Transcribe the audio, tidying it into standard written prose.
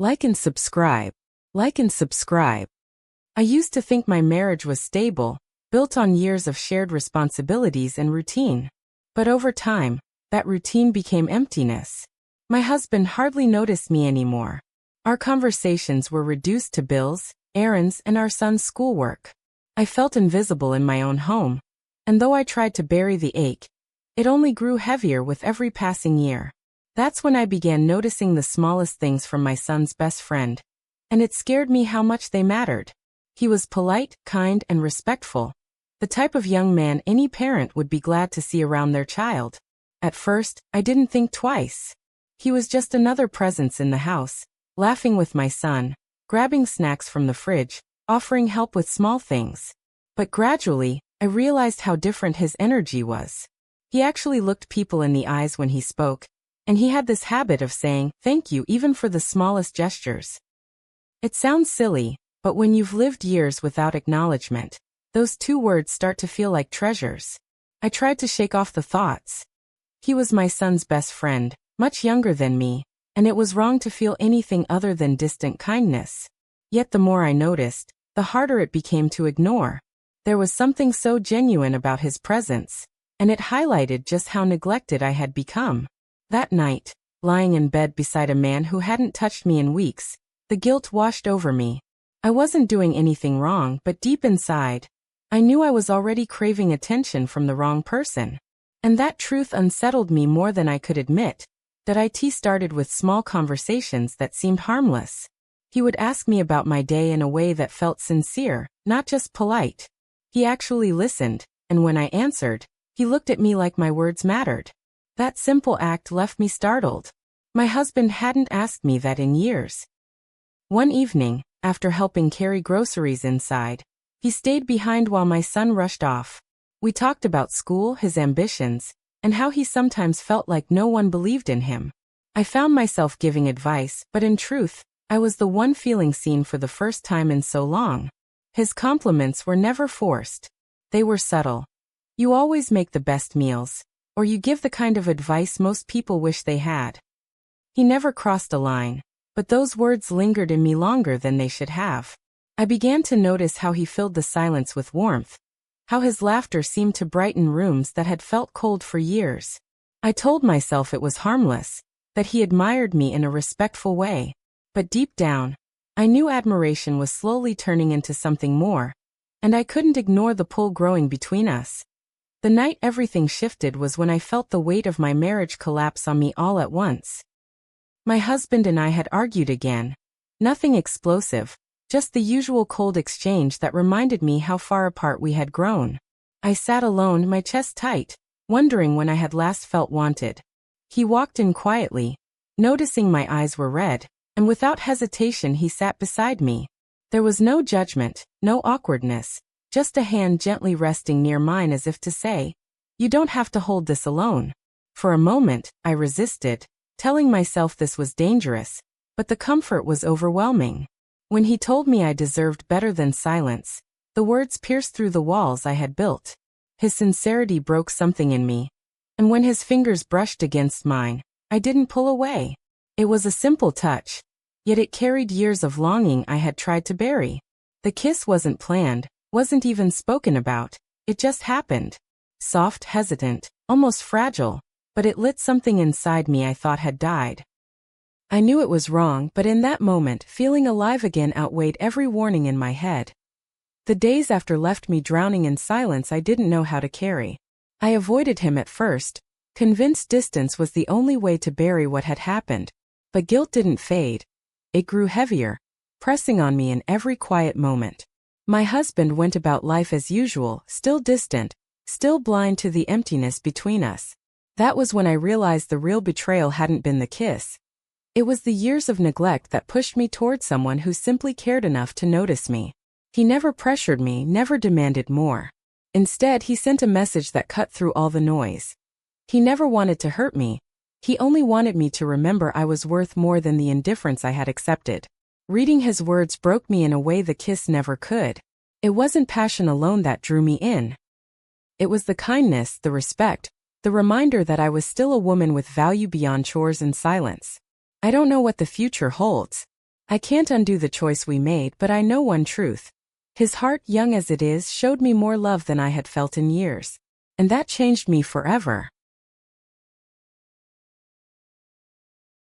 Like and subscribe. Like and subscribe. I used to think my marriage was stable, built on years of shared responsibilities and routine. But over time, that routine became emptiness. My husband hardly noticed me anymore. Our conversations were reduced to bills, errands, and our son's schoolwork. I felt invisible in my own home, and though I tried to bury the ache, it only grew heavier with every passing year. That's when I began noticing the smallest things from my son's best friend, and it scared me how much they mattered. He was polite, kind, and respectful, the type of young man any parent would be glad to see around their child. At first, I didn't think twice. He was just another presence in the house, laughing with my son, grabbing snacks from the fridge, offering help with small things. But gradually, I realized how different his energy was. He actually looked people in the eyes when he spoke, and he had this habit of saying, "Thank you," even for the smallest gestures. It sounds silly, but when you've lived years without acknowledgement, those two words start to feel like treasures. I tried to shake off the thoughts. He was my son's best friend, much younger than me, and it was wrong to feel anything other than distant kindness. Yet the more I noticed, the harder it became to ignore. There was something so genuine about his presence, and it highlighted just how neglected I had become. That night, lying in bed beside a man who hadn't touched me in weeks, the guilt washed over me. I wasn't doing anything wrong, but deep inside, I knew I was already craving attention from the wrong person. And that truth unsettled me more than I could admit. That IT started with small conversations that seemed harmless. He would ask me about my day in a way that felt sincere, not just polite. He actually listened, and when I answered, he looked at me like my words mattered. That simple act left me startled. My husband hadn't asked me that in years. One evening, after helping carry groceries inside, he stayed behind while my son rushed off. We talked about school, his ambitions, and how he sometimes felt like no one believed in him. I found myself giving advice, but in truth, I was the one feeling seen for the first time in so long. His compliments were never forced. They were subtle. "You always make the best meals," or "you give the kind of advice most people wish they had." He never crossed a line, but those words lingered in me longer than they should have. I began to notice how he filled the silence with warmth, how his laughter seemed to brighten rooms that had felt cold for years. I told myself it was harmless, that he admired me in a respectful way, but deep down, I knew admiration was slowly turning into something more, and I couldn't ignore the pull growing between us. The night everything shifted was when I felt the weight of my marriage collapse on me all at once. My husband and I had argued again. Nothing explosive, just the usual cold exchange that reminded me how far apart we had grown. I sat alone, my chest tight, wondering when I had last felt wanted. He walked in quietly, noticing my eyes were red, and without hesitation he sat beside me. There was no judgment, no awkwardness, just a hand gently resting near mine as if to say, "You don't have to hold this alone." For a moment, I resisted, telling myself this was dangerous, but the comfort was overwhelming. When he told me I deserved better than silence, the words pierced through the walls I had built. His sincerity broke something in me, and when his fingers brushed against mine, I didn't pull away. It was a simple touch, yet it carried years of longing I had tried to bury. The kiss wasn't planned, wasn't even spoken about, it just happened. Soft, hesitant, almost fragile, but it lit something inside me I thought had died. I knew it was wrong, but in that moment, feeling alive again outweighed every warning in my head. The days after left me drowning in silence I didn't know how to carry. I avoided him at first, convinced distance was the only way to bury what had happened, but guilt didn't fade. It grew heavier, pressing on me in every quiet moment. My husband went about life as usual, still distant, still blind to the emptiness between us. That was when I realized the real betrayal hadn't been the kiss. It was the years of neglect that pushed me toward someone who simply cared enough to notice me. He never pressured me, never demanded more. Instead, he sent a message that cut through all the noise. He never wanted to hurt me. He only wanted me to remember I was worth more than the indifference I had accepted. Reading his words broke me in a way the kiss never could. It wasn't passion alone that drew me in. It was the kindness, the respect, the reminder that I was still a woman with value beyond chores and silence. I don't know what the future holds, I can't undo the choice we made, but I know one truth. His heart, young as it is, showed me more love than I had felt in years. And that changed me forever.